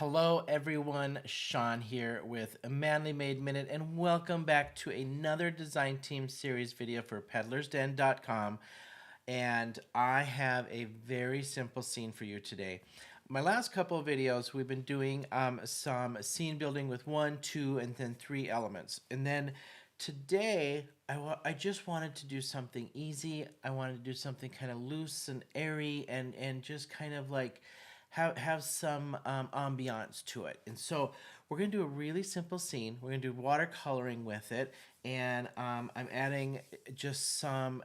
Hello everyone, Shawn here with a Manly Made Minute, and welcome back to another design team series video for peddlersden.com. And I have a very simple scene for you today. My last couple of videos we've been doing some scene building with 1, 2, and then 3 elements. And then today I just wanted to do something easy. I wanted to do something kind of loose and airy and just kind of like have some ambiance to it. And so we're going to do a really simple scene. We're going to do watercoloring with it, and I'm adding just some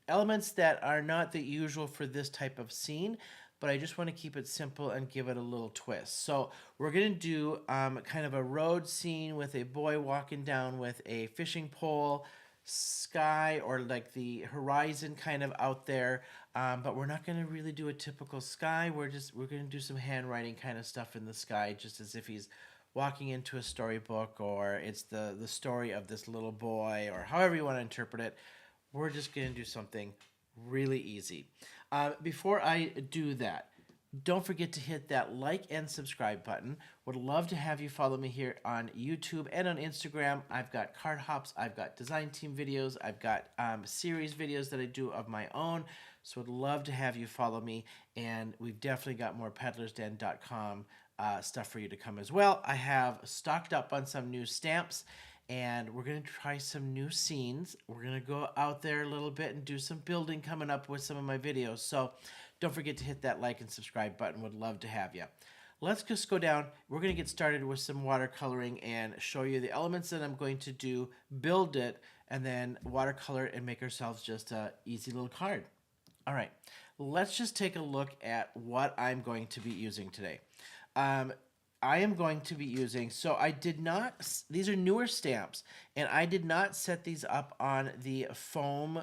elements that are not the usual for this type of scene, but I just want to keep it simple and give it a little twist. So we're going to do kind of a road scene with a boy walking down with a fishing pole, sky or like the horizon kind of out there, but we're not going to really do a typical sky. We're going to do some handwriting kind of stuff in the sky, just as if he's walking into a storybook, or it's the story of this little boy, or however you want to interpret it. We're just going to do something really easy. Before I do that, don't forget to hit that like and subscribe button. Would love to have you follow me here on YouTube and on Instagram. I've got card hops, I've got design team videos, I've got series videos that I do of my own. So would love to have you follow me, and we've definitely got more peddlersden.com stuff for you to come as well. I have stocked up on some new stamps, and we're going to try some new scenes. We're going to go out there a little bit and do some building coming up with some of my videos. So don't forget to hit that like and subscribe button. Would love to have you. Let's just go down. We're going to get started with some watercoloring and show you the elements that I'm going to do, build it, and then watercolor and make ourselves just an easy little card. All right, let's just take a look at what I'm going to be using today. I am going to be using, so I did not, these are newer stamps, and I did not set these up on the foam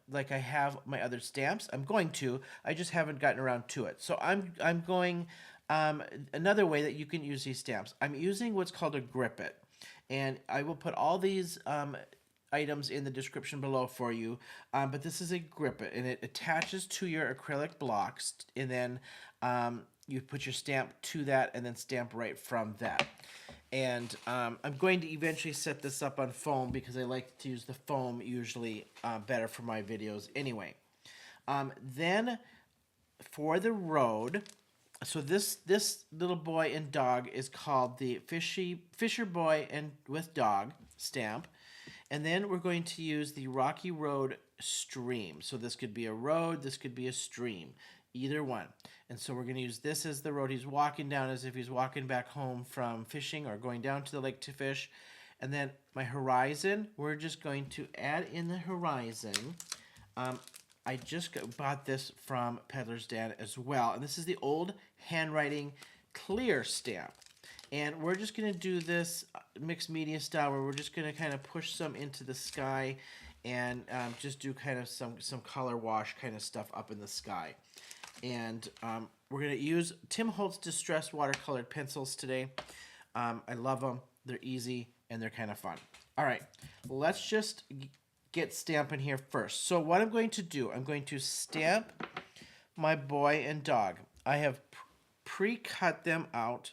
like I have my other stamps. I'm going to, I just haven't gotten around to it. So I'm going, another way that you can use these stamps, I'm using what's called a grip it. And I will put all these items in the description below for you, but this is a grip it, and it attaches to your acrylic blocks, and then you put your stamp to that and then stamp right from that. And I'm going to eventually set this up on foam because I like to use the foam usually better for my videos anyway. Then for the road, so this little boy and dog is called the Fisher Boy and with Dog stamp. And then we're going to use the Rocky Road stream. So this could be a road, this could be a stream, either one. And so we're going to use this as the road he's walking down, as if he's walking back home from fishing or going down to the lake to fish. And then my horizon, we're just going to add in the horizon. I just bought this from Peddler's Den as well. And this is the old handwriting clear stamp. And we're just going to do this mixed media style, where we're just going to kind of push some into the sky and just do kind of some color wash kind of stuff up in the sky. And we're going to use Tim Holtz Distress watercolored pencils today. I love them. They're easy and they're kind of fun. All right, let's just get stamping here first. So what I'm going to do, I'm going to stamp my boy and dog. I have pre-cut them out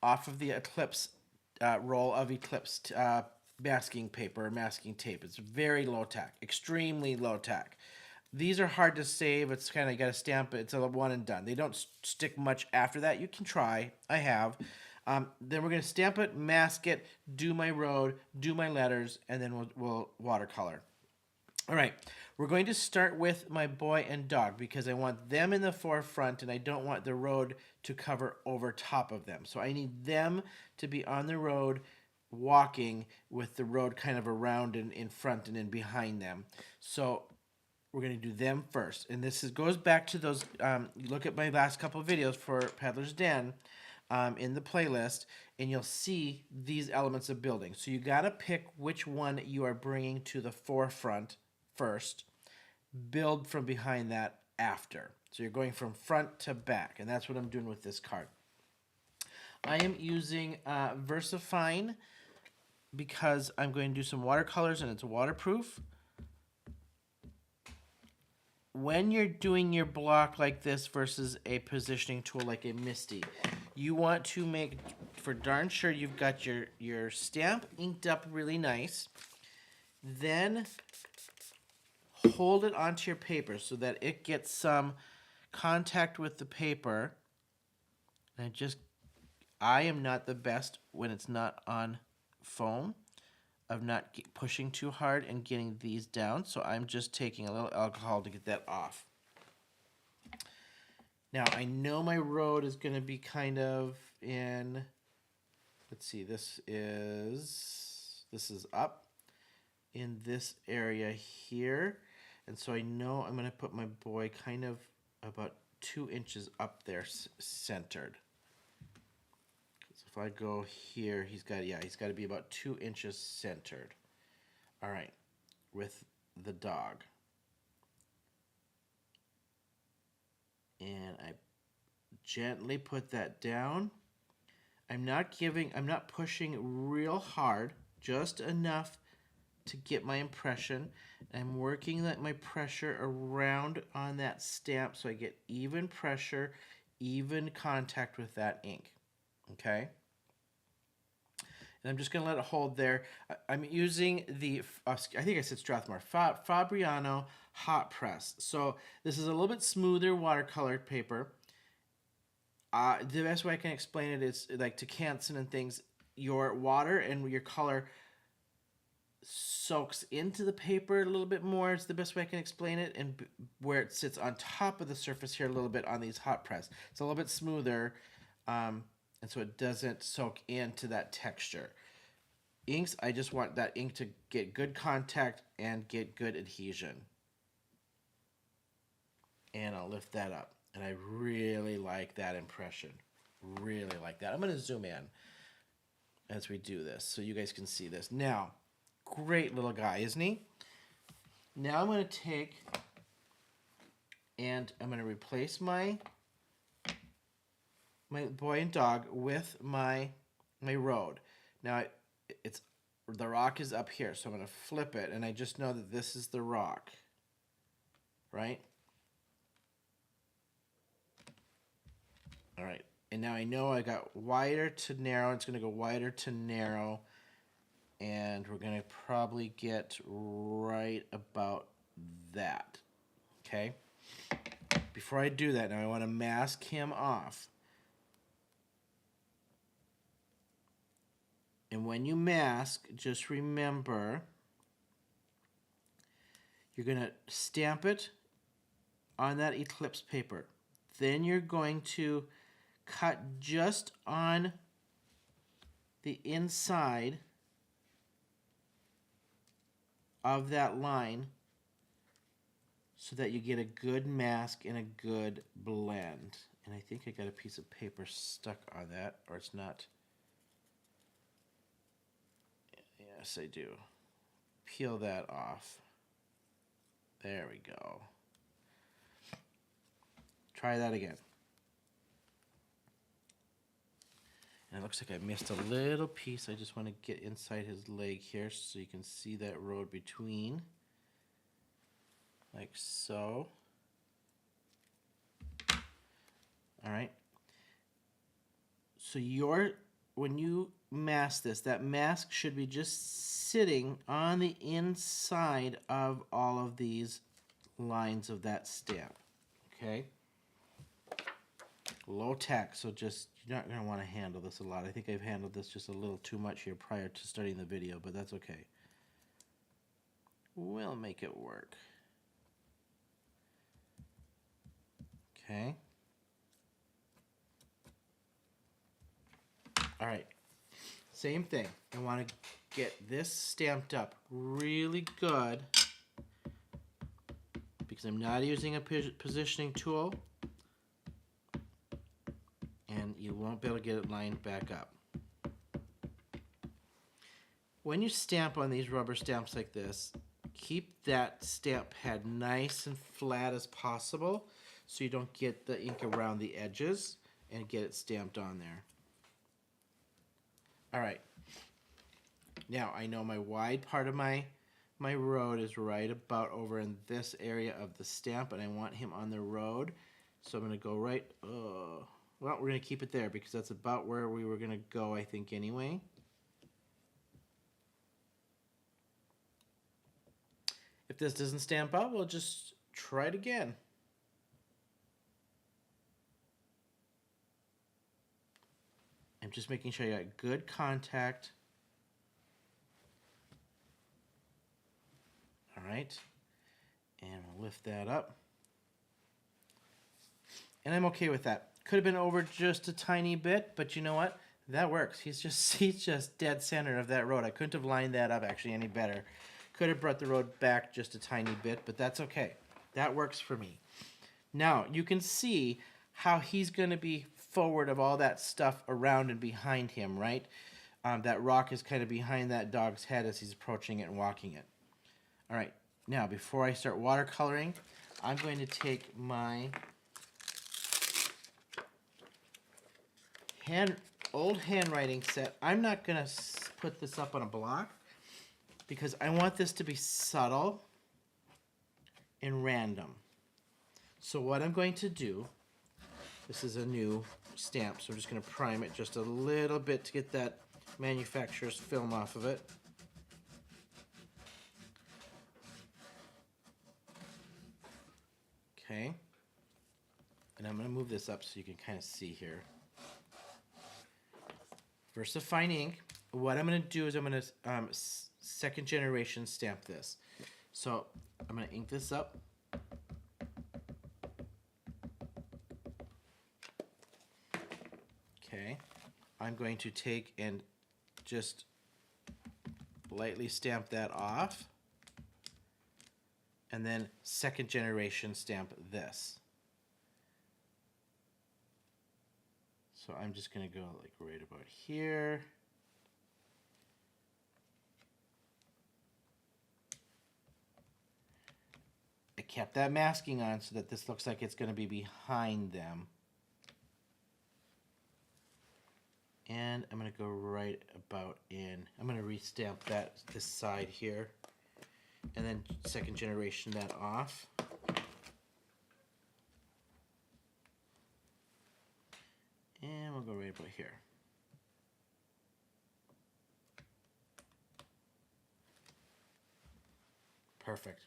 off of the Eclipse roll of Eclipse masking paper or masking tape. It's very low tack, extremely low tack. These are hard to save. It's kind of, you got to stamp it. It's a one and done. They don't stick much after that. You can try. I have. Then we're going to stamp it, mask it, do my road, do my letters, and then we'll watercolor. All right, we're going to start with my boy and dog because I want them in the forefront and I don't want the road to cover over top of them. So I need them to be on the road walking with the road kind of around and in front and in behind them. So we're going to do them first. And this goes back to those, you look at my last couple of videos for Peddler's Den in the playlist, and you'll see these elements of building. So you got to pick which one you are bringing to the forefront first, build from behind that after. So you're going from front to back, and that's what I'm doing with this card. I am using VersaFine because I'm going to do some watercolors and it's waterproof. When you're doing your block like this versus a positioning tool like a Misty, you want to make for darn sure you've got your stamp inked up really nice. Then hold it onto your paper so that it gets some contact with the paper. And I am not the best when it's not on foam of not pushing too hard and getting these down. So I'm just taking a little alcohol to get that off. Now I know my road is going to be kind of in, let's see, this is up in this area here. And so I know I'm going to put my boy kind of about 2 inches up there centered. So if I go here, he's got to be about 2 inches centered. All right, with the dog. And I gently put that down. I'm not pushing real hard, just enough to get my impression. I'm working my pressure around on that stamp so I get even pressure, even contact with that ink. Okay? And I'm just going to let it hold there. I'm using the, I think I said Strathmore, Fabriano Hot Press. So this is a little bit smoother watercolor paper. The best way I can explain it is like to Canson and things, your water and your color soaks into the paper a little bit more. It's the best way I can explain it. And where it sits on top of the surface here a little bit on these hot press. It's a little bit smoother. And so it doesn't soak into that texture. Inks, I just want that ink to get good contact and get good adhesion. And I'll lift that up. And I really like that impression. Really like that. I'm going to zoom in as we do this so you guys can see this. Now, great little guy, isn't he? Now I'm going to take and I'm going to replace my boy and dog with my road. Now the rock is up here, so I'm going to flip it, and I just know that this is the rock, right? All right, and now I know I got wider to narrow. It's going to go wider to narrow, and we're going to probably get right about that, okay? Before I do that, now I want to mask him off. And when you mask, just remember, you're going to stamp it on that eclipse paper. Then you're going to cut just on the inside of that line so that you get a good mask and a good blend. And I think I got a piece of paper stuck on that, or it's not. Yes, I do. Peel that off. There we go. Try that again. And it looks like I missed a little piece. I just want to get inside his leg here so you can see that road between. Like so. All right. So when you mask this, that mask should be just sitting on the inside of all of these lines of that stamp. Okay? Low tack, so just, you're not going to want to handle this a lot. I think I've handled this just a little too much here prior to starting the video, but that's okay. We'll make it work. Okay. All right. Same thing. I want to get this stamped up really good because I'm not using a positioning tool. And you won't be able to get it lined back up. When you stamp on these rubber stamps like this, keep that stamp head nice and flat as possible so you don't get the ink around the edges and get it stamped on there. All right. Now I know my wide part of my road is right about over in this area of the stamp, and I want him on the road. So I'm going to go right, Well, we're going to keep it there because that's about where we were going to go, I think, anyway. If this doesn't stamp out, we'll just try it again. I'm just making sure I got good contact. All right. And we'll lift that up. And I'm okay with that. Could have been over just a tiny bit, but you know what? That works. He's just dead center of that road. I couldn't have lined that up actually any better. Could have brought the road back just a tiny bit, but that's okay. That works for me. Now, you can see how he's going to be forward of all that stuff around and behind him, right? That rock is kind of behind that dog's head as he's approaching it and walking it. All right. Now, before I start watercoloring, I'm going to take my old handwriting set. I'm not going to put this up on a block because I want this to be subtle and random. So what I'm going to do, this is a new stamp, so I'm just going to prime it just a little bit to get that manufacturer's film off of it. Okay. And I'm going to move this up so you can kind of see here. VersaFine ink. What I'm going to do is I'm going to second generation stamp this. So I'm going to ink this up. Okay. I'm going to take and just lightly stamp that off. And then second generation stamp this. So I'm just going to go like right about here. I kept that masking on so that this looks like it's going to be behind them. And I'm going to go right about in. I'm going to restamp this side here. And then second generation that off. And we'll go right about here. Perfect.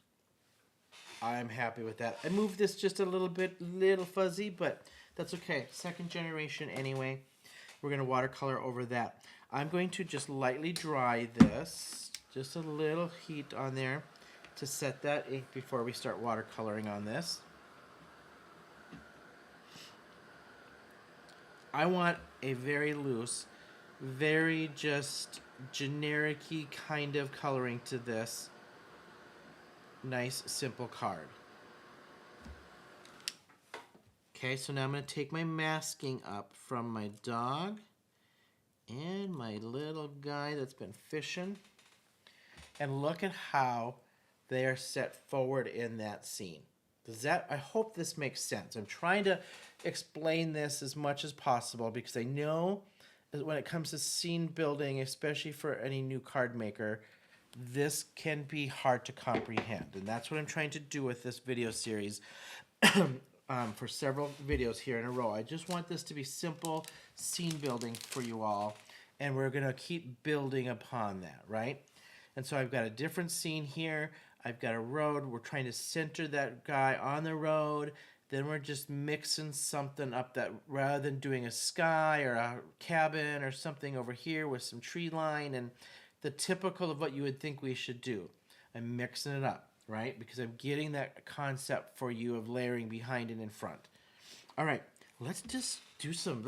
I'm happy with that. I moved this just a little fuzzy, but that's okay. Second generation anyway. We're going to watercolor over that. I'm going to just lightly dry this. Just a little heat on there to set that ink before we start watercoloring on this. I want a very loose, very just generic-y kind of coloring to this nice, simple card. Okay, so now I'm going to take my masking up from my dog and my little guy that's been fishing. And look at how they are set forward in that scene. I hope this makes sense. I'm trying to explain this as much as possible because I know that when it comes to scene building, especially for any new card maker, this can be hard to comprehend. And that's what I'm trying to do with this video series for several videos here in a row. I just want this to be simple scene building for you all. And we're going to keep building upon that, right? And so I've got a different scene here. I've got a road. We're trying to center that guy on the road. Then we're just mixing something up that rather than doing a sky or a cabin or something over here with some tree line and the typical of what you would think we should do. I'm mixing it up, right? Because I'm getting that concept for you of layering behind and in front. All right, let's just do some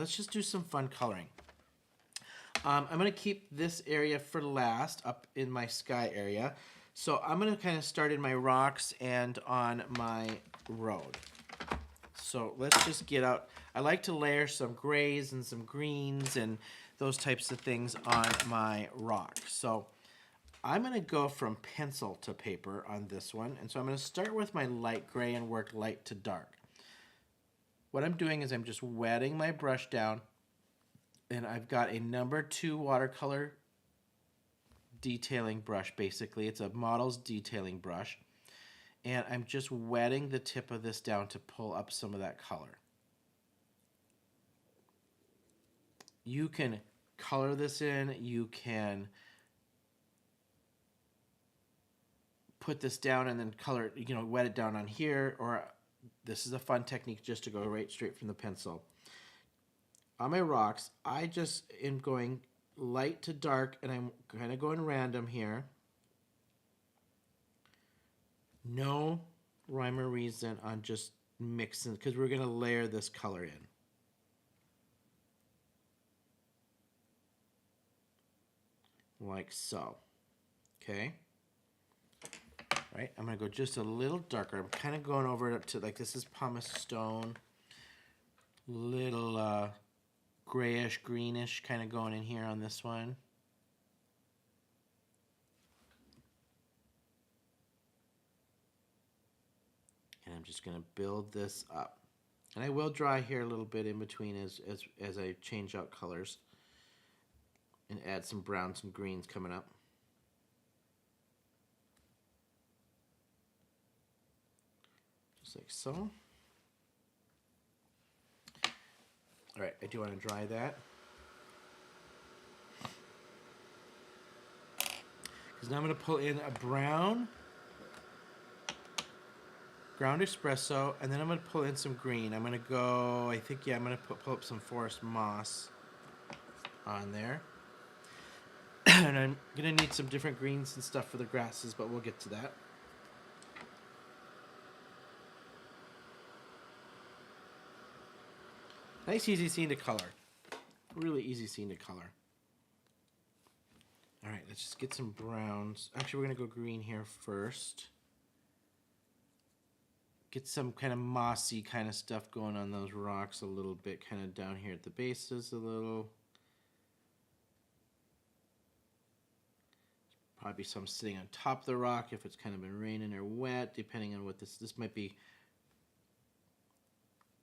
fun coloring. I'm going to keep this area for last up in my sky area. So I'm going to kind of start in my rocks and on my road. So let's just get out. I like to layer some grays and some greens and those types of things on my rock. So I'm going to go from pencil to paper on this one. And so I'm going to start with my light gray and work light to dark. What I'm doing is I'm just wetting my brush down. And I've got a number 2 watercolor detailing brush, basically. It's a model's detailing brush. And I'm just wetting the tip of this down to pull up some of that color. you can color this in, you can put this down and then color it, wet it down on here, or this is a fun technique just to go right straight from the pencil. On my rocks, I just am going light to dark, and I'm kind of going random here. No rhyme or reason on just mixing, because we're going to layer this color in. Like so. Okay. All right, I'm going to go just a little darker. I'm kind of going over to, like, this is pumice stone. Little grayish, greenish kind of going in here on this one. And I'm just going to build this up. And I will dry here a little bit in between as I change out colors. And add some browns and greens coming up. Just like so. All right, I do want to dry that. Because now I'm going to pull in a brown ground espresso, and then I'm going to pull in some green. I'm going to go, I think, I'm going to pull up some forest moss on there. And I'm going to need some different greens and stuff for the grasses, but we'll get to that. Nice, easy scene to color. Really easy scene to color. All right, let's just get some browns. Actually, we're going to go green here first. Get some kind of mossy kind of stuff going on those rocks a little bit, kind of down here at the bases a little. Probably some sitting on top of the rock if it's kind of been raining or wet, depending on what this might be.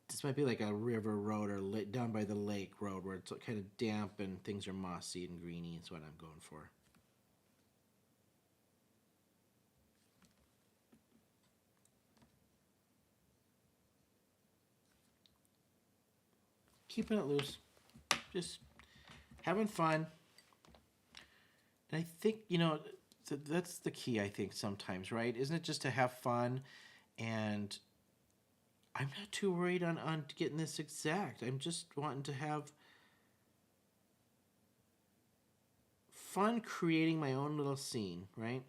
This might be like a river road or down by the lake road where it's kind of damp and things are mossy and greeny is what I'm going for. Keeping it loose. Just having fun. And I think, that's the key, I think, sometimes, right? Isn't it just to have fun? And I'm not too worried on getting this exact. I'm just wanting to have fun creating my own little scene, right?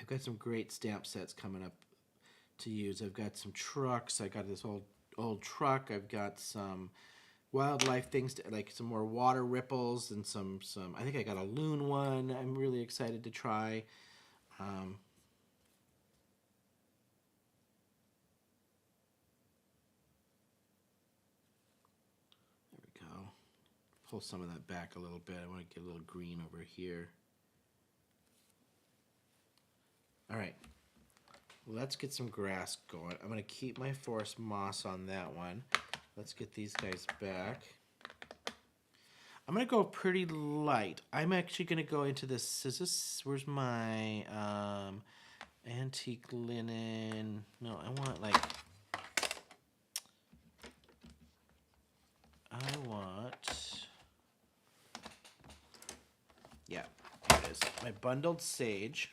I've got some great stamp sets coming up to use. I've got some trucks. I got this old truck. I've got some wildlife things, like some more water ripples and some. I think I got a loon one. I'm really excited to try. There we go. Pull some of that back a little bit. I want to get a little green over here. All right. Let's get some grass going. I'm going to keep my forest moss on that one. Let's get these guys back. I'm going to go pretty light. I'm actually going to go into this. Where's my antique linen? No, I want yeah, here it is. My bundled sage.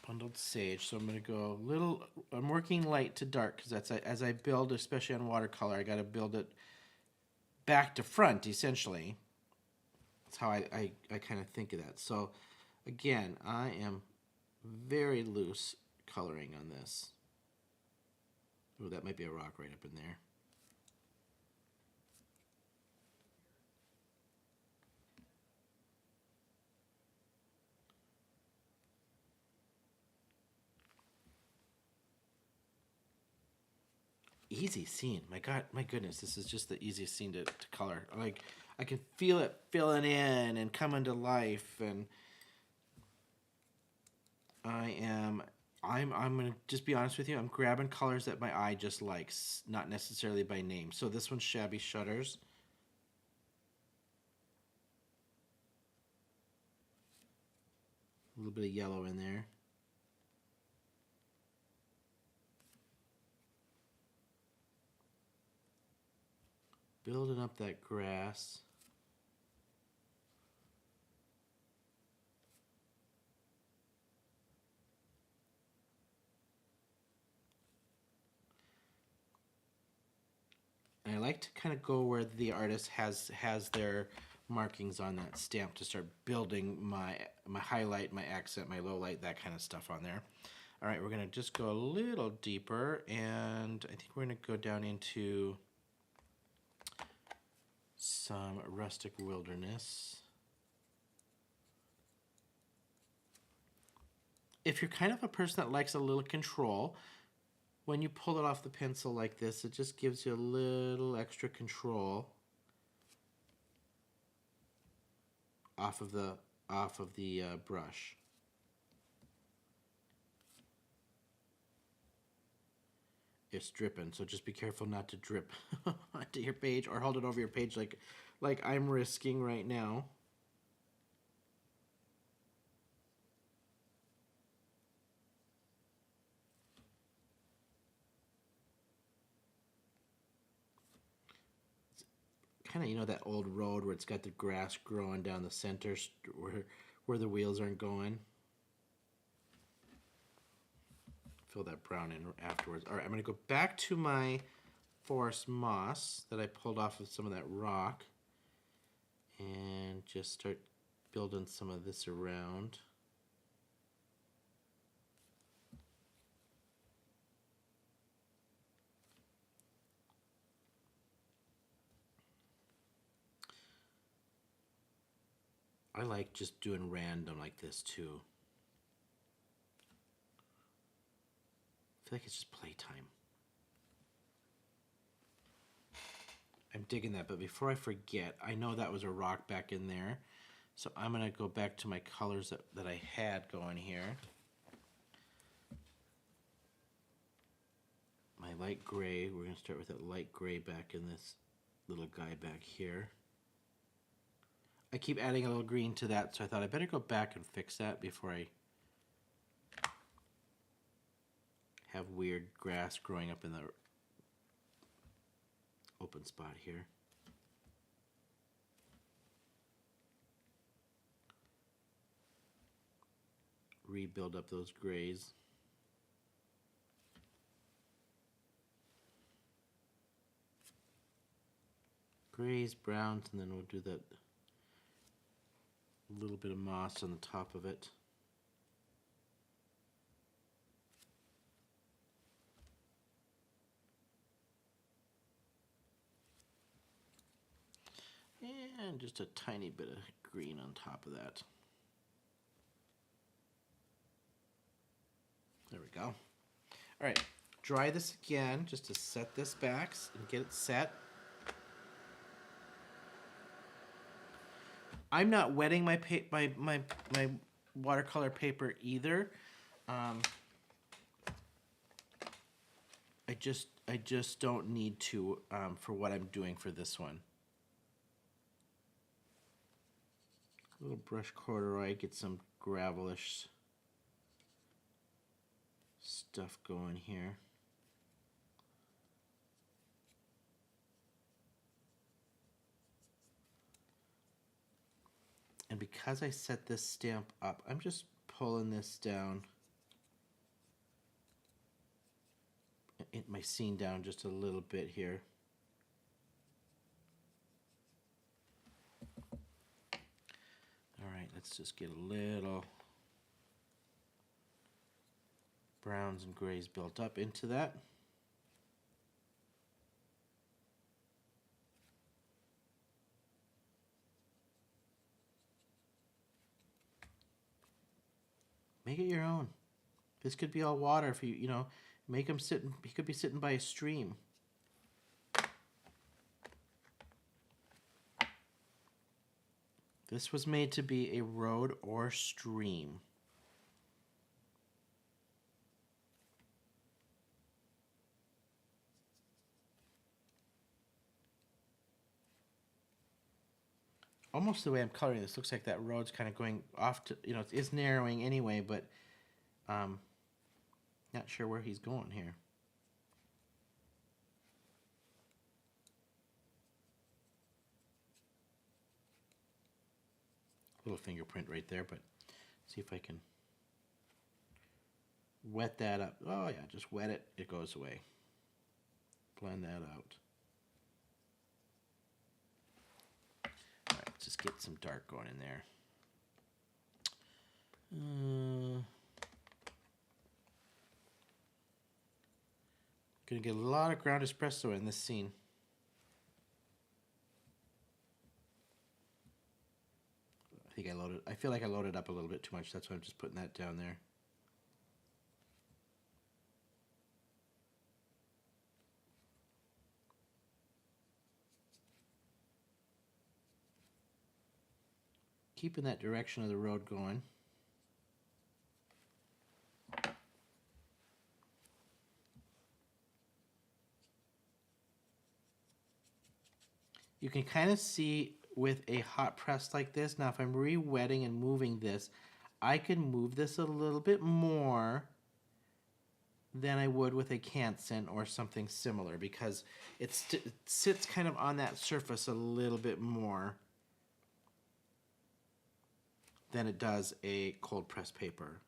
Bundled sage. So I'm going to go a little, I'm working light to dark because that's as I build, especially on watercolor, I got to build it back to front, essentially. That's how I kind of think of that. So again, I am very loose coloring on this. Oh, that might be a rock right up in there. Easy scene. My God, my goodness, this is just the easiest scene to color. Like, I can feel it filling in and coming to life, and I'm gonna just be honest with you. I'm grabbing colors that my eye just likes, not necessarily by name. So this one's Shabby Shutters. A little bit of yellow in there. Building up that grass. And I like to kind of go where the artist has their markings on that stamp to start building my highlight, my accent, my low light, that kind of stuff on there. All right, we're gonna just go a little deeper, and I think we're gonna go down into some rustic wilderness. If you're kind of a person that likes a little control, when you pull it off the pencil like this, it just gives you a little extra control off of the brush. It's dripping, so just be careful not to drip onto your page, or hold it over your page like I'm risking right now. Kind of, you know, that old road where it's got the grass growing down the center where the wheels aren't going. Fill that brown in afterwards. All right, I'm going to go back to my forest moss that I pulled off of some of that rock and just start building some of this around. I like just doing random like this too. I feel like it's just playtime. I'm digging that, but before I forget, I know that was a rock back in there, so I'm going to go back to my colors that I had going here. My light gray, we're going to start with that light gray back in this little guy back here. I keep adding a little green to that, so I thought I better go back and fix that before I have weird grass growing up in the open spot here. Rebuild up those grays. Grays, browns, and then we'll do that little bit of moss on the top of it. And just a tiny bit of green on top of that. There we go. All right, dry this again just to set this back and get it set. I'm not wetting my watercolor paper either. I just don't need to for what I'm doing for this one. A little brush corduroy, get some gravelish stuff going here. And because I set this stamp up, I'm just pulling this down, my scene down just a little bit here. All right, let's just get a little browns and grays built up into that. Make it your own. This could be all water if you know, make him sit. He could be sitting by a stream. This was made to be a road or stream. almost the way I'm coloring this, looks like that road's kind of going off to, it is narrowing anyway, but not sure where he's going here. Little fingerprint right there, but see if I can wet that up. Oh yeah, just wet it, it goes away. Blend that out. All right, let's just get some dark going in there. Gonna get a lot of ground espresso in this scene. I feel like I loaded up a little bit too much. That's why I'm just putting that down there. Keeping that direction of the road going. You can kind of see with a hot press like this. Now if I'm re-wetting and moving this, I can move this a little bit more than I would with a Canson or something similar, because it sits kind of on that surface a little bit more than it does a cold press paper.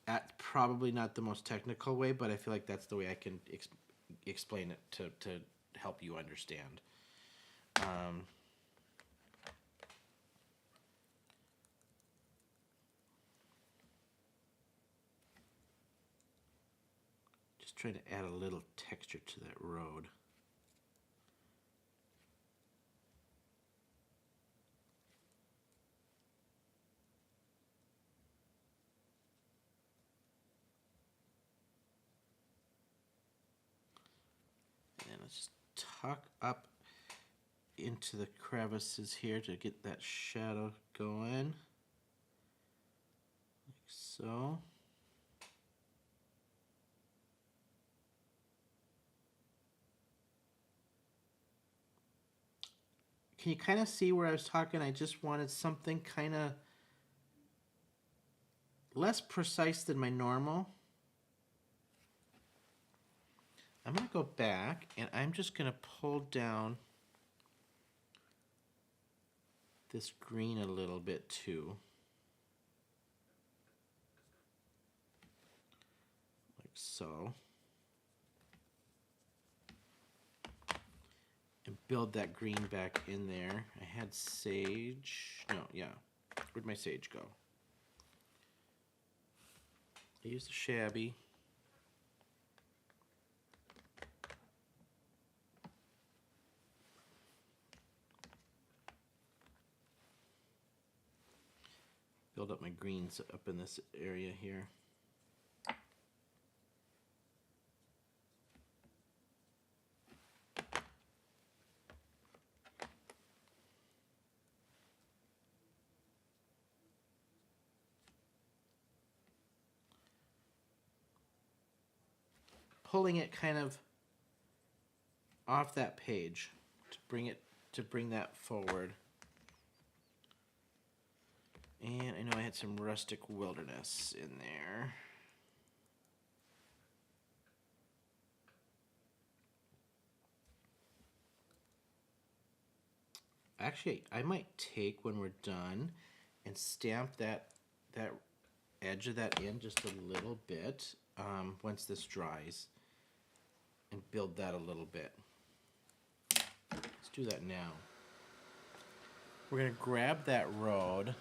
That's probably not the most technical way, but I feel like that's the way I can explain it to help you understand. Just trying to add a little texture to that road. And let's just tuck up into the crevices here to get that shadow going, like so. Can you kind of see where I was talking? I just wanted something kind of less precise than my normal. I'm going to go back and I'm just going to pull down this green a little bit too. Like so. And build that green back in there. I had sage. No, yeah. Where'd my sage go? I used the shabby. Build up my greens up in this area here. Pulling it kind of off that page to bring that forward. And I know I had some rustic wilderness in there. Actually, I might take when we're done and stamp that edge of that in just a little bit once this dries, and build that a little bit. Let's do that now. We're going to grab that road,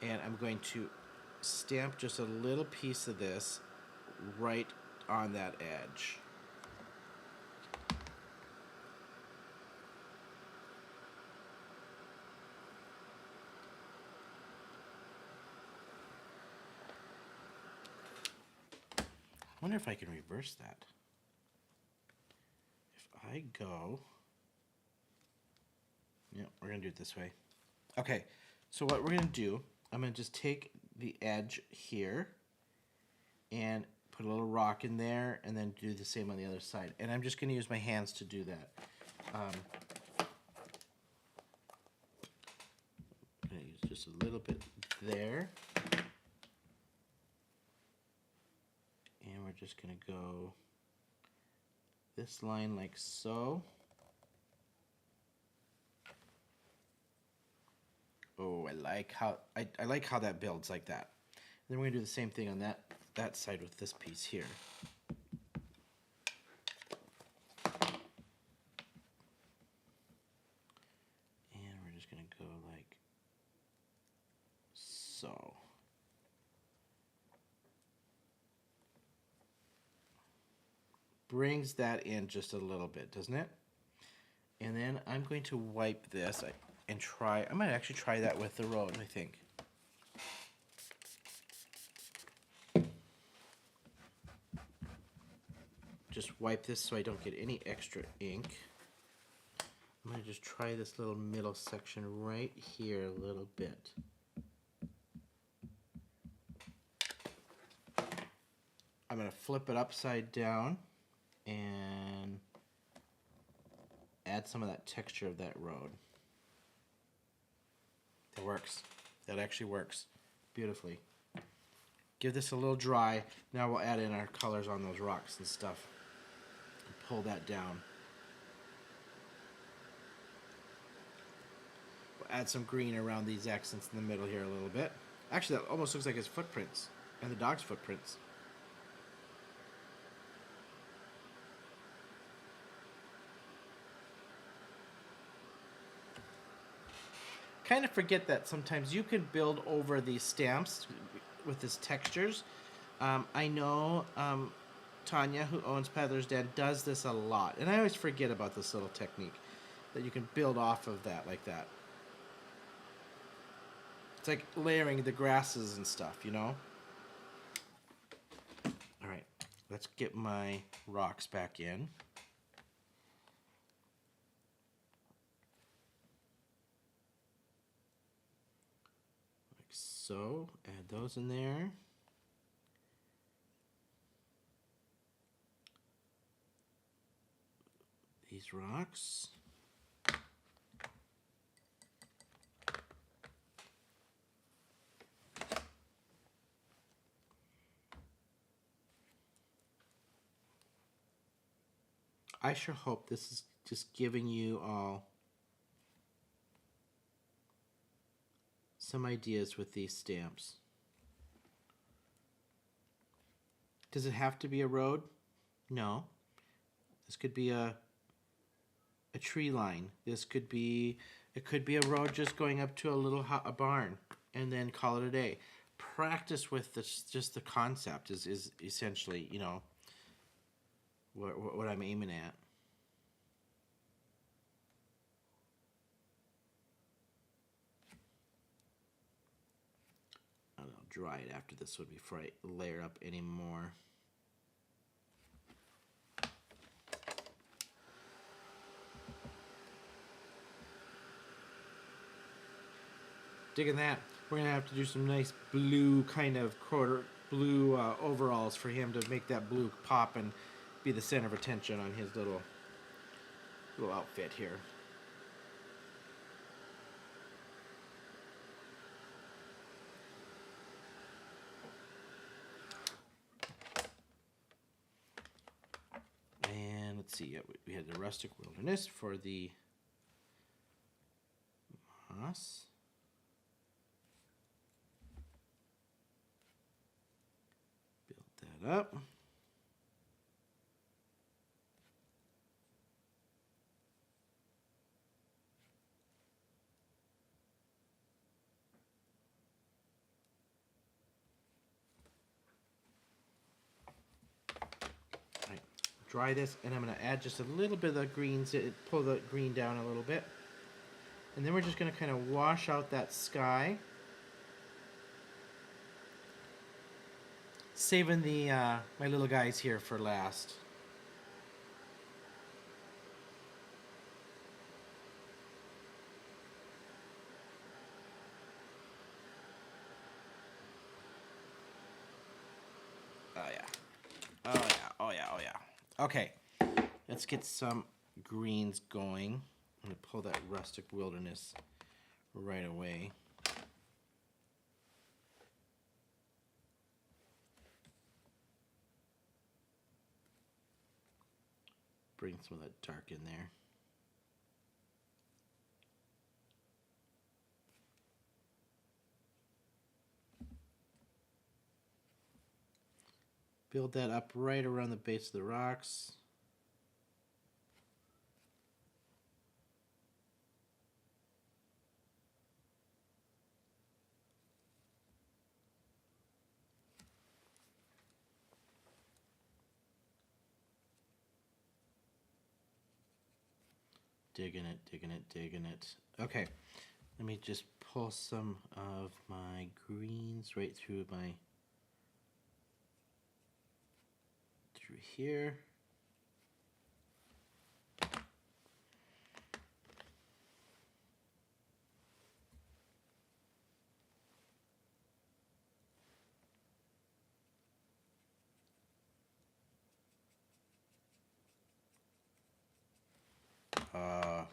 and I'm going to stamp just a little piece of this right on that edge. I wonder if I can reverse that. If I go, yeah, we're gonna do it this way. Okay, so what we're gonna do, I'm gonna just take the edge here and put put a little rock in there, and then do the same on the other side. And I'm just going to use my hands to do that. I'm going to use just a little bit there. And we're just going to go this line like so. Oh, I like how that builds like that. And then we're going to do the same thing on that side with this piece here. And we're just going to go like so. Brings that in just a little bit, doesn't it? And then I'm going to wipe this and try. I might actually try that with the road, I think. Just wipe this so I don't get any extra ink. I'm going to just try this little middle section right here a little bit. I'm going to flip it upside down and add some of that texture of that road. That works. That actually works beautifully. Give this a little dry. Now we'll add in our colors on those rocks and stuff. And pull that down. We'll add some green around these accents in the middle here a little bit. Actually, that almost looks like his footprints and the dog's footprints. Kind of forget that sometimes you can build over these stamps with these textures. I know Tanya, who owns Peddler's Den, does this a lot, and I always forget about this little technique that you can build off of that like that. It's like layering the grasses and stuff, you know. All right, let's get my rocks back in. So, add those in there. These rocks. I sure hope this is just giving you all some ideas with these stamps. Does it have to be a road? No. This could be a tree line. This could be, it could be a road just going up to a barn and then call it a day. Practice with this, just the concept is essentially, you know, what I'm aiming at. I'll dry it after this one before I layer up any more. Digging that. We're gonna have to do some nice blue kind of blue overalls for him to make that blue pop and be the center of attention on his little outfit here. And let's see, we had the rustic wilderness for the moss. Build that up. Dry this, and I'm going to add just a little bit of the greens, pull the green down a little bit. And then we're just going to kind of wash out that sky. Saving the my little guys here for last. Oh yeah. Oh yeah, oh yeah, oh yeah. Okay, let's get some greens going. I'm gonna pull that rustic wilderness right away. Bring some of that dark in there. Build that up right around the base of the rocks. Digging it, digging it, digging it. Okay, let me just pull some of my greens right through here.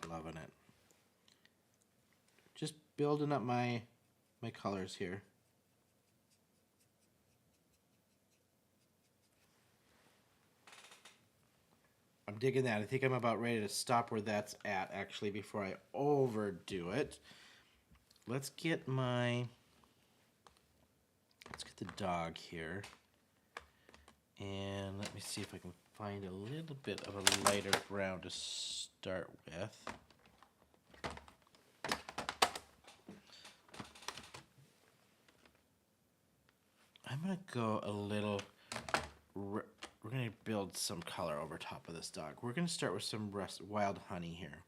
Loving it. Just building up my colors here. I'm digging that. I think I'm about ready to stop where that's at, actually, before I overdo it. Let's get the dog here. And let me see if I can find a little bit of a lighter brown to start with. I'm going to go a little... We're going to build some color over top of this dog. We're going to start with some wild honey here.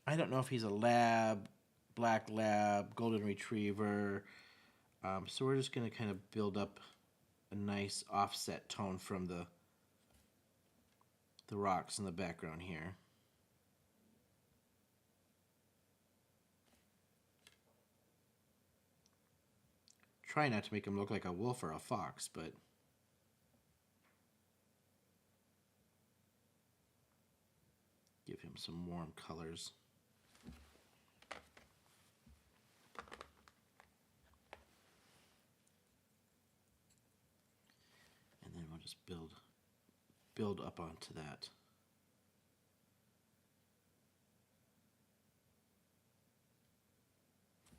I don't know if he's a lab, black lab, golden retriever. So we're just going to kind of build up a nice offset tone from the rocks in the background here. Try not to make him look like a wolf or a fox, but give him some warm colors. And then we'll just build up onto that.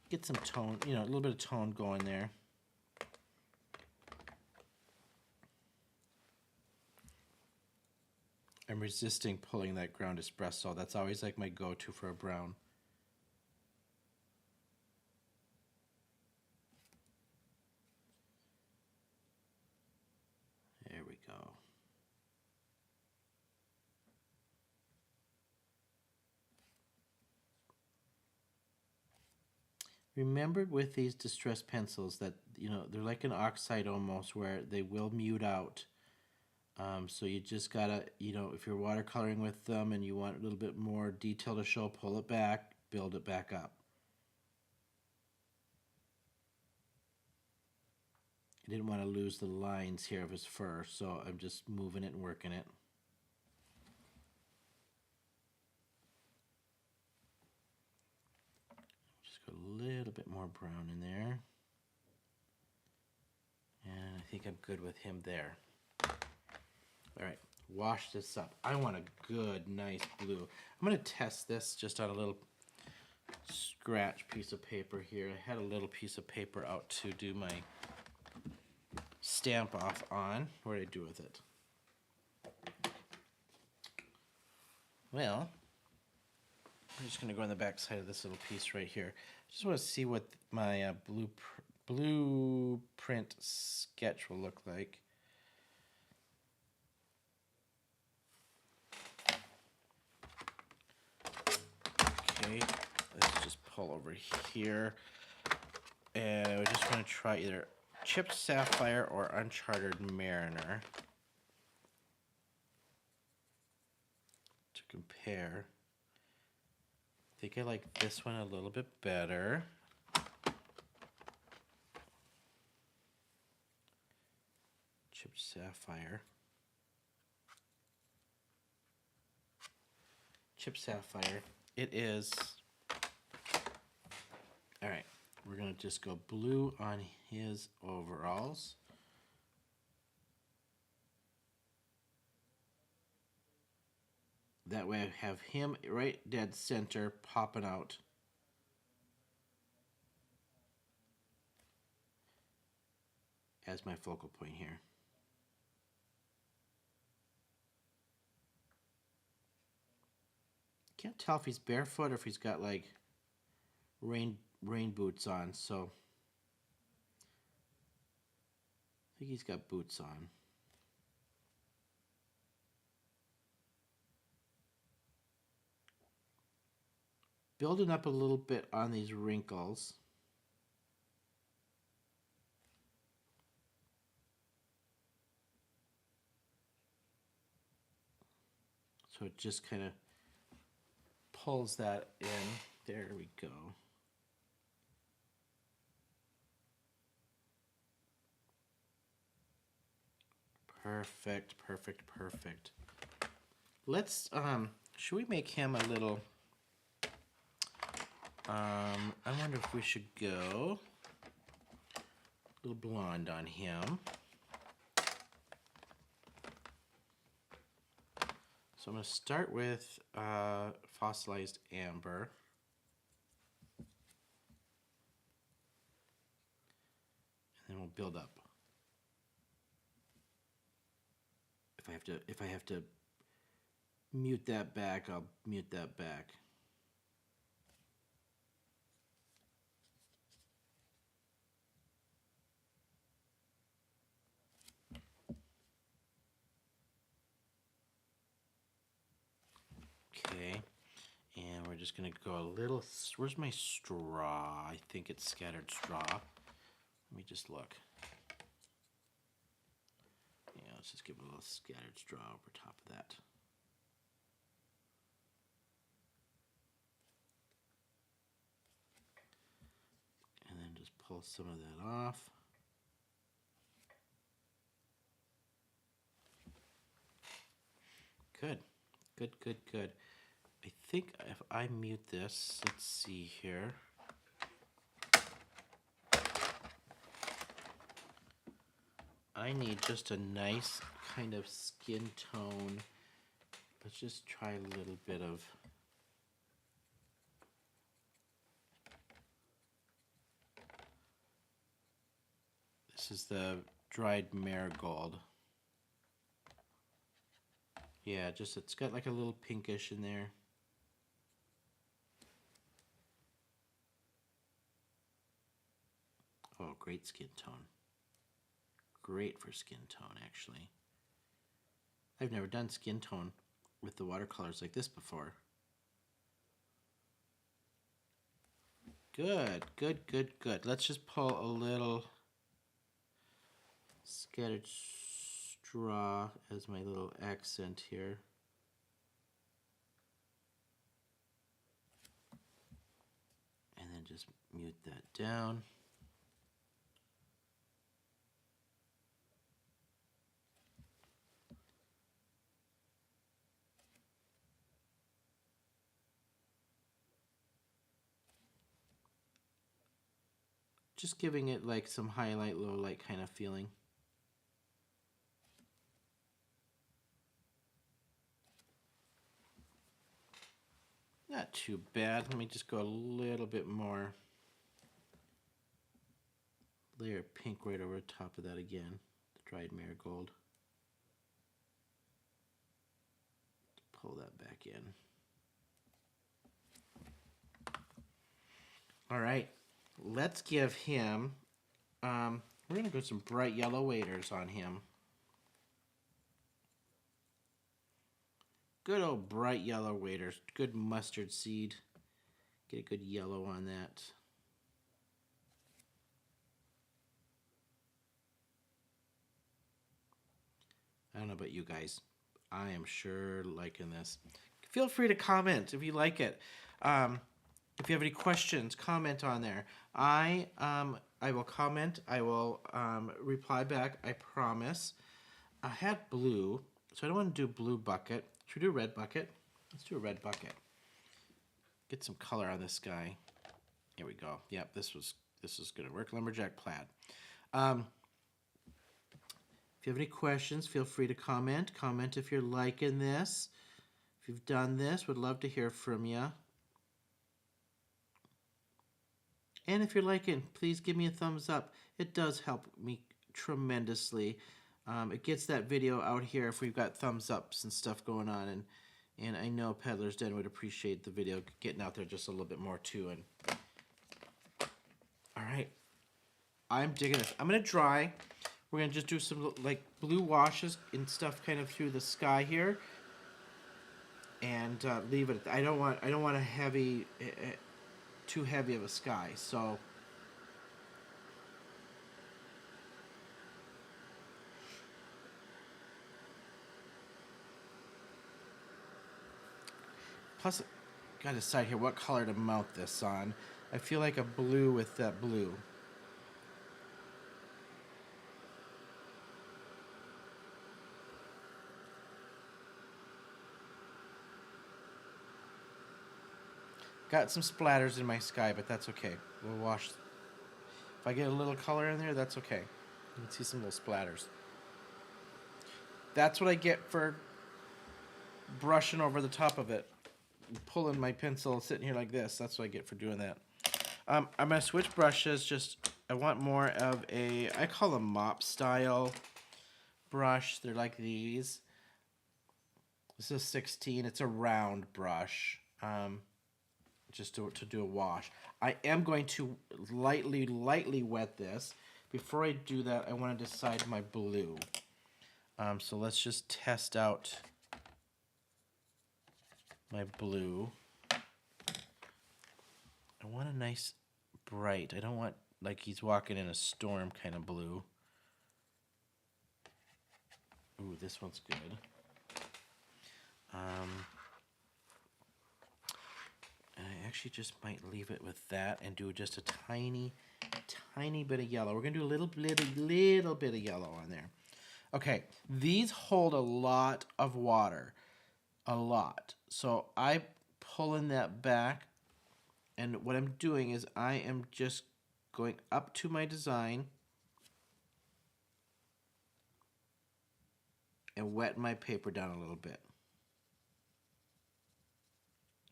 Get some tone, a little bit of tone going there. I'm resisting pulling that ground espresso. That's always like my go-to for a brown. There we go. Remember with these distress pencils that, they're like an oxide almost, where they will mute out. So you just gotta, if you're watercoloring with them and you want a little bit more detail to show, pull it back, build it back up. I didn't want to lose the lines here of his fur, so I'm just moving it and working it. Just got a little bit more brown in there. And I think I'm good with him there. All right, wash this up. I want a good, nice blue. I'm going to test this just on a little scratch piece of paper here. I had a little piece of paper out to do my stamp off on. What did I do with it? Well, I'm just going to go on the back side of this little piece right here. I just want to see what my blueprint sketch will look like. Okay, let's just pull over here. And I just want to try either Chipped Sapphire or Uncharted Mariner to compare. I think I like this one a little bit better. Chipped sapphire. Chipped sapphire. It is. All right. We're going to just go blue on his overalls. That way I have him right dead center popping out. As my focal point here. Can't tell if he's barefoot or if he's got like rain boots on, so I think he's got boots on. Building up a little bit on these wrinkles. So it just kind of pulls that in. There we go. Perfect, perfect, perfect. Let's, should we make him a little, I wonder if we should go a little blonde on him. So I'm going to start with fossilized amber. And then we'll build up. If I have to mute that back, I'll mute that back. Okay, and we're just gonna go a little, where's my straw? I think it's scattered straw. Let me just look. Yeah, let's just give it a little scattered straw over top of that. And then just pull some of that off. Good, good, good, good. I think if I mute this, let's see here. I need just a nice kind of skin tone. Let's just try a little bit of this is the dried marigold. Yeah, just it's got like a little pinkish in there. Oh, great skin tone. Great for skin tone, actually. I've never done skin tone with the watercolors like this before. Good, good, good, good. Let's just pull a little scattered straw as my little accent here. And then just mute that down. Just giving it like some highlight, low light kind of feeling. Not too bad. Let me just go a little bit more. Layer of pink right over top of that again. The dried marigold. Pull that back in. All right. Let's give him, we're going to go some bright yellow waders on him. Good old bright yellow waders. Good mustard seed. Get a good yellow on that. I don't know about you guys. I am sure liking this. Feel free to comment if you like it. If you have any questions, comment on there. I will comment. I will reply back. I promise. I had blue, so I don't want to do blue bucket. Should we do red bucket? Let's do a red bucket. Get some color on this guy. Here we go. Yep, this is gonna work. Lumberjack plaid. If you have any questions, feel free to comment. Comment if you're liking this. If you've done this, would love to hear from you. And if you're liking, please give me a thumbs up. It does help me tremendously. It gets that video out here if we've got thumbs ups and stuff going on. And I know Peddler's Den would appreciate the video getting out there just a little bit more too. And all right, I'm digging this. I'm gonna dry. We're gonna just do some like blue washes and stuff kind of through the sky here, and leave it. I don't want a heavy, too heavy of a sky. So plus, gotta decide here what color to mount this on. I feel like a blue with that blue. Got some splatters in my sky, but that's okay. We'll wash. If I get a little color in there, that's okay. You can see some little splatters. That's what I get for brushing over the top of it. Pulling my pencil, sitting here like this. That's what I get for doing that. I'm going to switch brushes. I want more of I call them mop style brush. They're like these. This is 16. It's a round brush. Just to do a wash. I am going to lightly wet this. Before I do that, I want to decide my blue. So let's just test out my blue. I want a nice bright. I don't want like he's walking in a storm kind of blue. Ooh, this one's good. I actually just might leave it with that and do just a tiny bit of yellow. We're gonna do a little bit of yellow on there. Okay, these hold a lot of water, a lot. So I pulling that back, and what I'm doing is I am just going up to my design and wetting my paper down a little bit.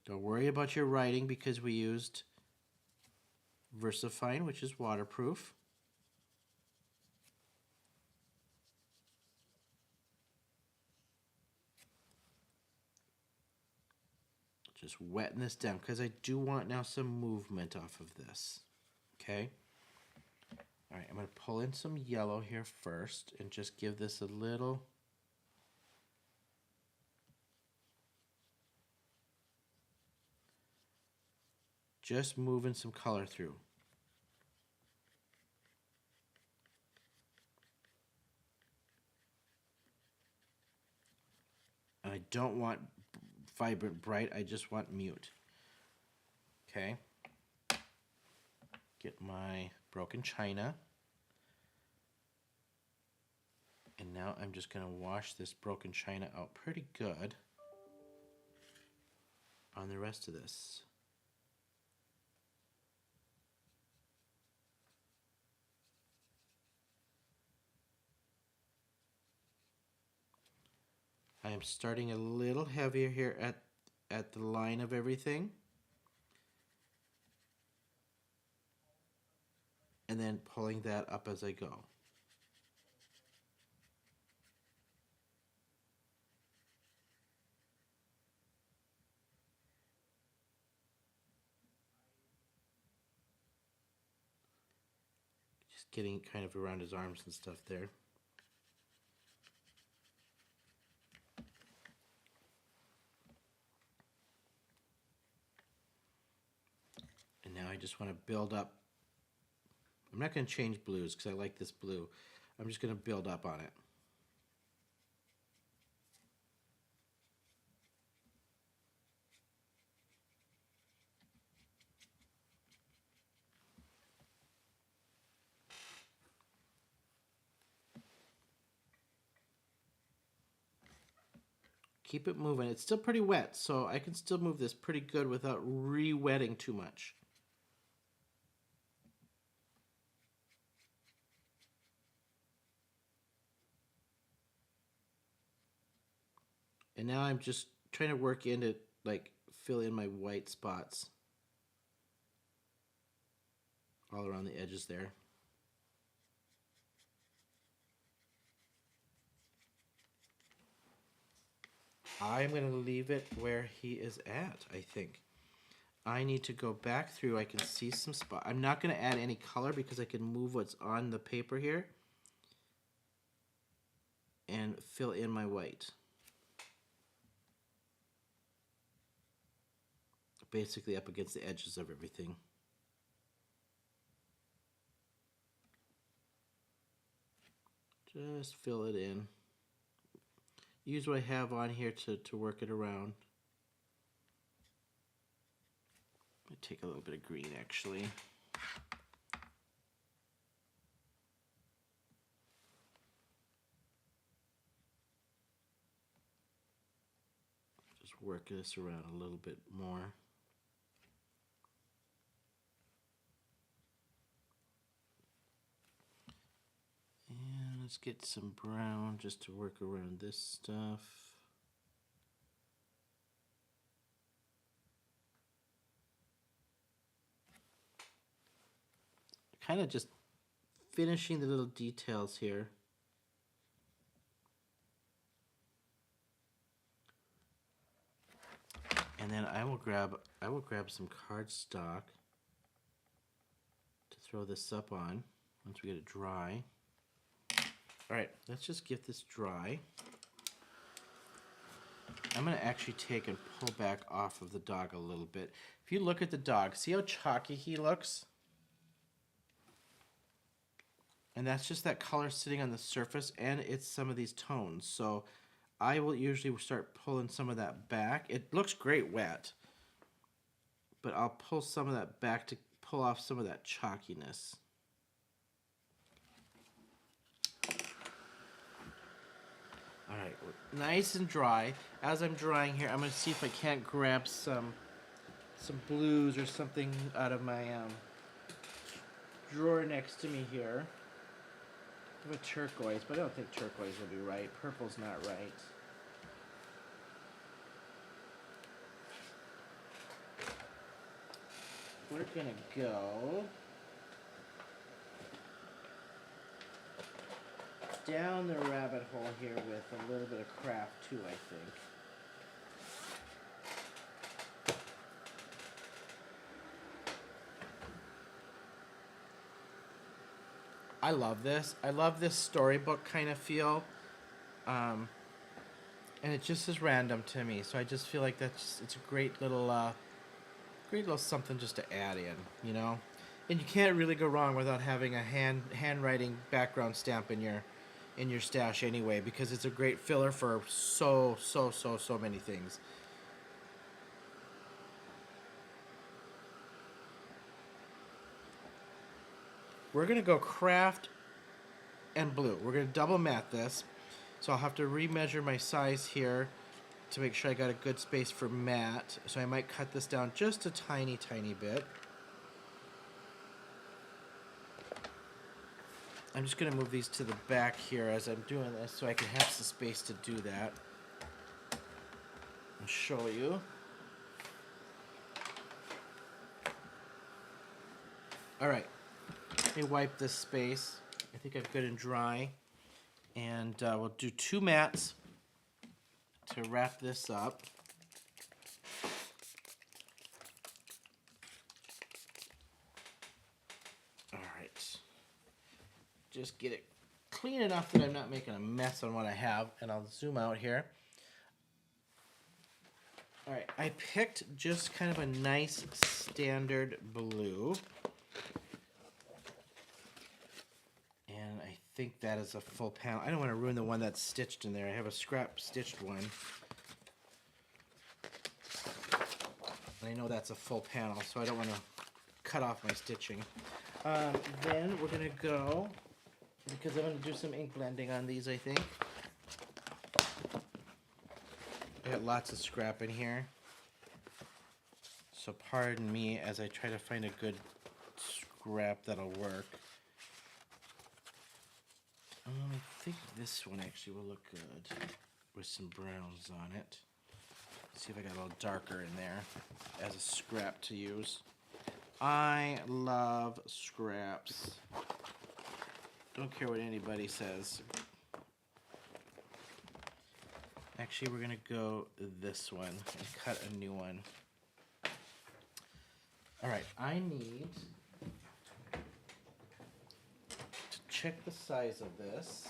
Don't worry about your writing because we used VersaFine, which is waterproof. Just wetting this down because I do want now some movement off of this. Okay? All right, I'm going to pull in some yellow here first and just give this a little. Just moving some color through. And I don't want vibrant bright, I just want mute. Okay. Get my broken china. And now I'm just going to wash this broken china out pretty good on the rest of this. I am starting a little heavier here at the line of everything. And then pulling that up as I go. Just getting kind of around his arms and stuff there. And now I just want to build up. I'm not going to change blues because I like this blue. I'm just going to build up on it. Keep it moving. It's still pretty wet, so I can still move this pretty good without re-wetting too much. And now I'm just trying to work into, like, fill in my white spots all around the edges there. I'm going to leave it where he is at, I think. I need to go back through. I can see some spots. I'm not going to add any color because I can move what's on the paper here and fill in my white. Basically up against the edges of everything. Just fill it in. Use what I have on here to work it around. I'm going to take a little bit of green actually. Just work this around a little bit more. And let's get some brown just to work around this stuff. Kind of just finishing the little details here. And then I will grab some cardstock to throw this up on once we get it dry. All right, let's just get this dry. I'm going to actually take and pull back off of the dog a little bit. If you look at the dog, see how chalky he looks? And that's just that color sitting on the surface, and it's some of these tones. So I will usually start pulling some of that back. It looks great wet, but I'll pull some of that back to pull off some of that chalkiness. All right, nice and dry. As I'm drying here, I'm going to see if I can't grab some blues or something out of my drawer next to me here. I have a turquoise, but I don't think turquoise will be right. Purple's not right. We're gonna go down the rabbit hole here with a little bit of craft too, I think. I love this. I love this storybook kind of feel. And it just is random to me, so I just feel like it's a great little something just to add in, you know. And you can't really go wrong without having a handwriting background stamp in your stash anyway, because it's a great filler for so many things. We're gonna go craft and blue. We're gonna double mat this, so I'll have to remeasure my size here to make sure I got a good space for matte. So I might cut this down just a tiny bit. I'm just going to move these to the back here as I'm doing this so I can have some space to do that. I'll show you. Alright, let me wipe this space. I think I'm good and dry. And we'll do 2 mats to wrap this up. Alright. Just get it clean enough that I'm not making a mess on what I have, and I'll zoom out here. Alright, I picked just kind of a nice standard blue. And I think that is a full panel. I don't want to ruin the one that's stitched in there. I have a scrap stitched one. And I know that's a full panel, so I don't want to cut off my stitching. Then we're going to go, because I'm going to do some ink blending on these, I think. I got lots of scrap in here. So pardon me as I try to find a good scrap that'll work. I think this one actually will look good with some browns on it. Let's see if I got a little darker in there as a scrap to use. I love scraps. Don't care what anybody says. Actually, we're gonna go this one and cut a new one. All right, I need to check the size of this.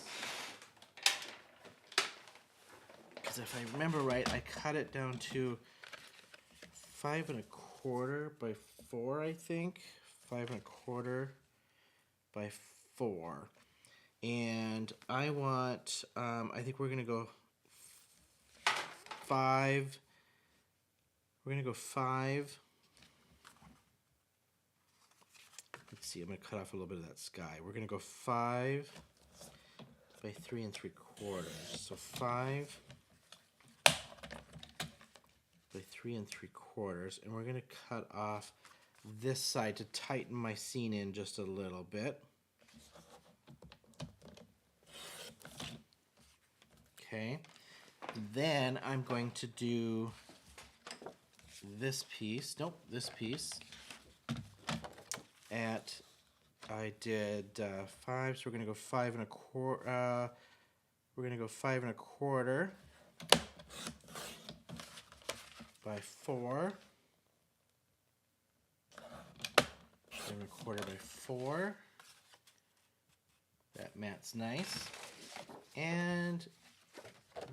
Because if I remember right, I cut it down to 5 1/4 by 4, I think. 5 1/4 by 4. And I want, I think we're gonna go 5. We're gonna go 5. Let's see, I'm gonna cut off a little bit of that sky. We're gonna go 5 by 3 3/4. So 5 by 3 3/4, and we're gonna cut off this side to tighten my scene in just a little bit. Okay, then I'm going to do this piece. Nope, this piece. I did 5, so we're gonna go 5 1/4. We're gonna go 5 1/4 by 4. 5 1/4 by 4. That mat's nice. And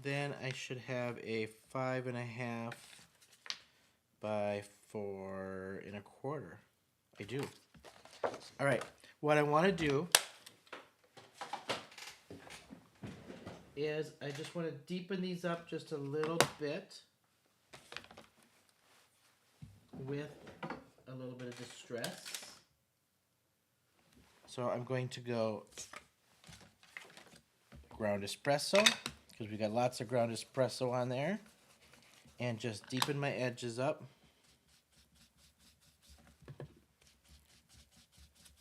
then I should have a 5 1/2 by 4 1/4. I do. All right, what I want to do is I just want to deepen these up just a little bit with a little bit of distress. So I'm going to go ground espresso, because we got lots of ground espresso on there, and just deepen my edges up.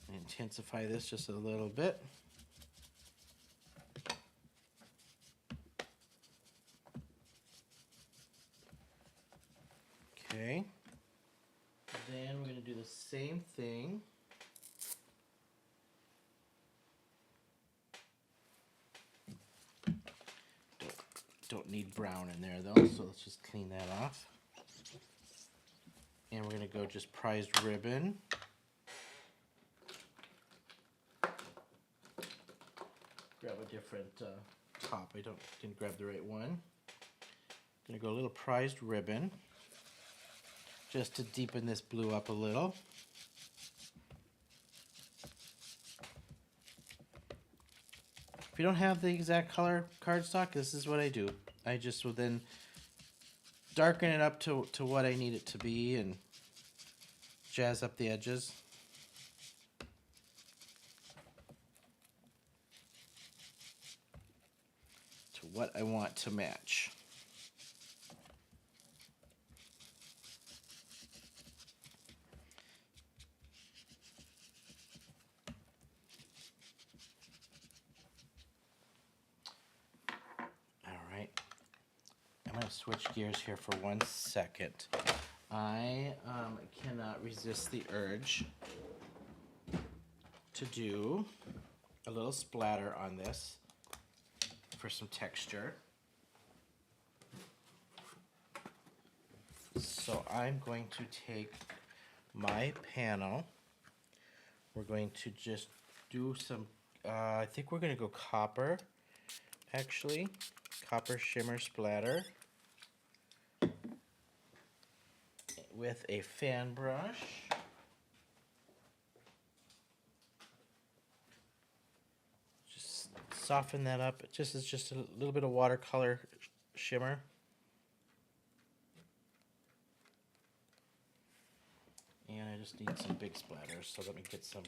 Intensify this just a little bit. Okay. Then we're going to do the same thing. Don't need brown in there though, so let's just clean that off. And we're going to go just prized ribbon. Grab a different top. I didn't grab the right one. Gonna go a little prized ribbon just to deepen this blue up a little. If you don't have the exact color cardstock, this is what I do. I just will then darken it up to what I need it to be and jazz up the edges. What I want to match. All right, I'm going to switch gears here for 1 second. I cannot resist the urge to do a little splatter on this for some texture. So I'm going to take my panel. We're going to just do some, I think we're going to go copper, actually. Copper shimmer splatter with a fan brush. Soften that up. It's just a little bit of watercolor shimmer. And I just need some big splatters, so let me get some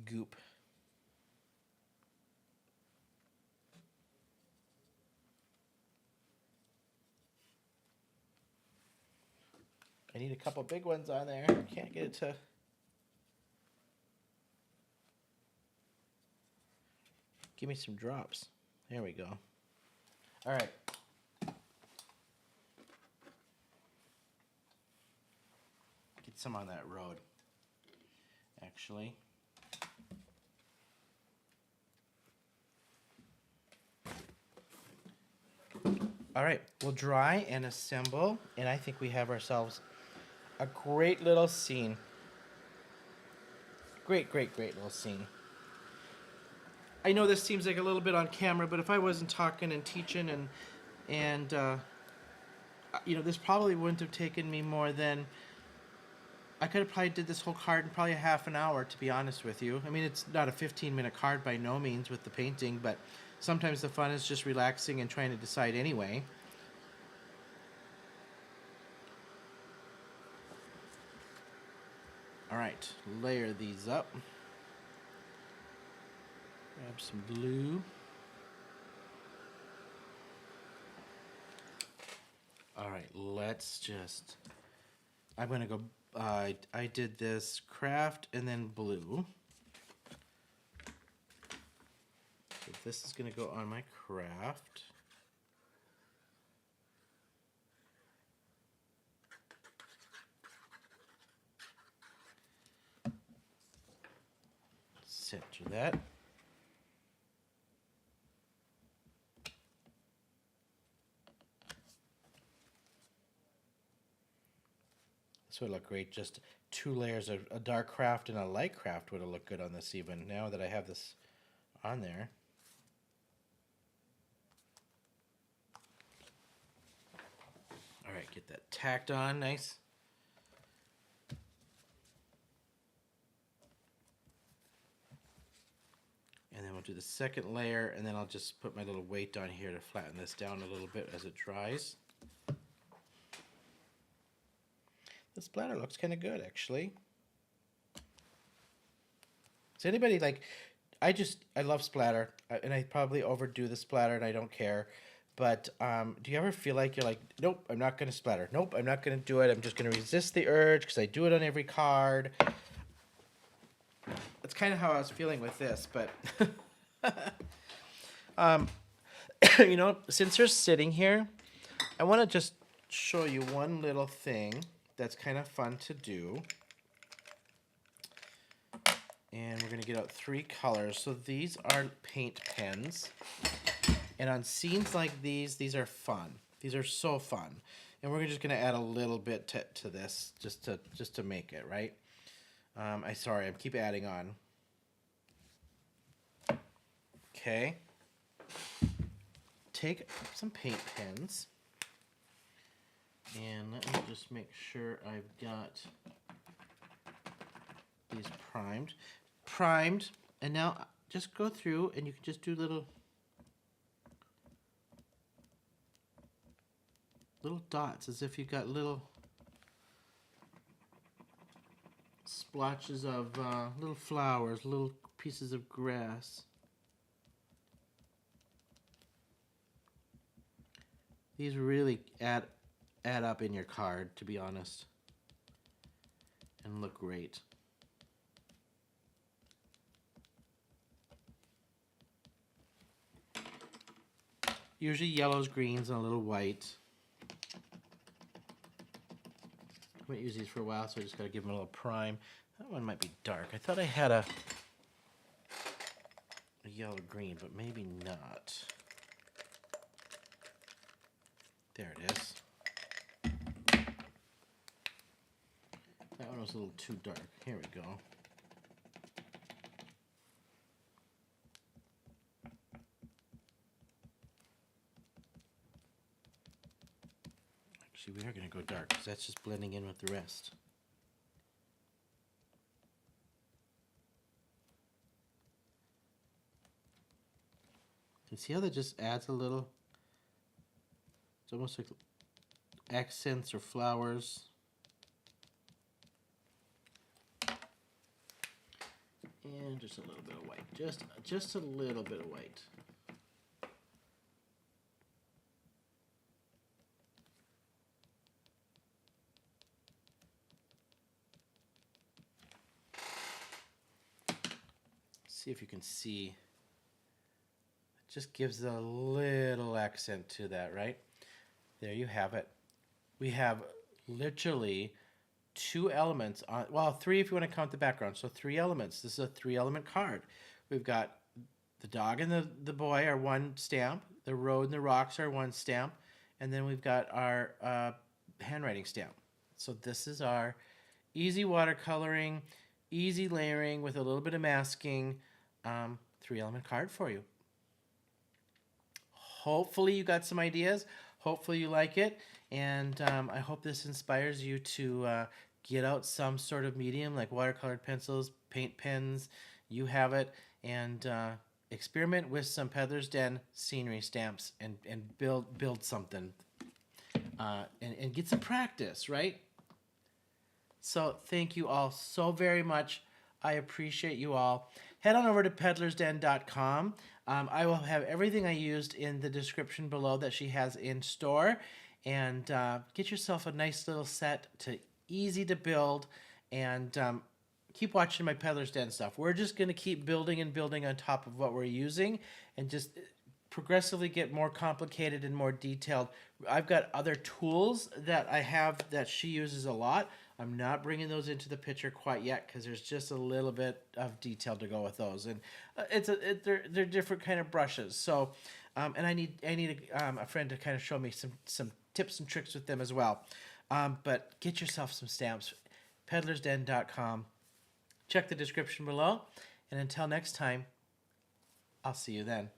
goop. I need a couple big ones on there. Can't get it to... Give me some drops. There we go. All right. Get some on that road, actually. All right, we'll dry and assemble, and I think we have ourselves a great little scene. Great little scene. I know this seems like a little bit on camera, but if I wasn't talking and teaching and you know, this probably wouldn't have taken me more than... I could have probably did this whole card in probably a half an hour, to be honest with you. I mean, it's not a 15-minute card by no means with the painting, but sometimes the fun is just relaxing and trying to decide anyway. All right, layer these up. Grab some blue. All right, let's just... I'm going to go... I did this craft and then blue. So this is going to go on my craft. Center that. This would look great. Just 2 layers of a dark craft and a light craft would have looked good on this even, now that I have this on there. All right, get that tacked on nice. And then we'll do the second layer, and then I'll just put my little weight on here to flatten this down a little bit as it dries. The splatter looks kind of good, actually. Does anybody like... I love splatter, and I probably overdo the splatter, and I don't care. But do you ever feel like you're like, nope, I'm not going to splatter. Nope, I'm not going to do it. I'm just going to resist the urge because I do it on every card. That's kind of how I was feeling with this, but... you know, since you're sitting here, I want to just show you one little thing that's kind of fun to do. And we're going to get out 3 colors. So these are paint pens. And on scenes like these are fun. These are so fun. And we're just going to add a little bit to this just to make it, right? I keep adding on. Okay. Take some paint pens. And let me just make sure I've got these primed, and now just go through and you can just do little dots as if you've got little splotches of little flowers, little pieces of grass. These really add up in your card, to be honest, and look great. Usually yellows, greens, and a little white. I haven't used these for a while, so I just gotta give them a little prime. That one might be dark. I thought I had a yellow green, but maybe not. There it is. That one was a little too dark. Here we go. Actually, we are going to go dark because that's just blending in with the rest. You see how that just adds a little? It's almost like accents or flowers. And just a little bit of white. Just a little bit of white. see if you can see. It just gives a little accent to that, right? There you have it. We have literally 2 elements on, well, 3 if you want to count the background. So 3 elements. This is a 3-element card. We've got the dog and the boy are 1 stamp. The road and the rocks are 1 stamp. And then we've got our handwriting stamp. So this is our easy watercoloring, easy layering with a little bit of masking, 3-element card for you. Hopefully you got some ideas. Hopefully you like it. And I hope this inspires you to get out some sort of medium like watercolored pencils, paint pens. You have it. And experiment with some Peddler's Den scenery stamps and build something. And get some practice, right? So thank you all so very much. I appreciate you all. Head on over to peddlersden.com. I will have everything I used in the description below that she has in store. And get yourself a nice little set to easy to build. And keep watching my Peddler's Den stuff. We're just going to keep building and building on top of what we're using and just progressively get more complicated and more detailed. I've got other tools that I have that she uses a lot. I'm not bringing those into the picture quite yet because there's just a little bit of detail to go with those, and they're different kind of brushes. So, and I need a friend to kind of show me some tips and tricks with them as well. But get yourself some stamps. Peddlersden.com. Check the description below, and until next time, I'll see you then.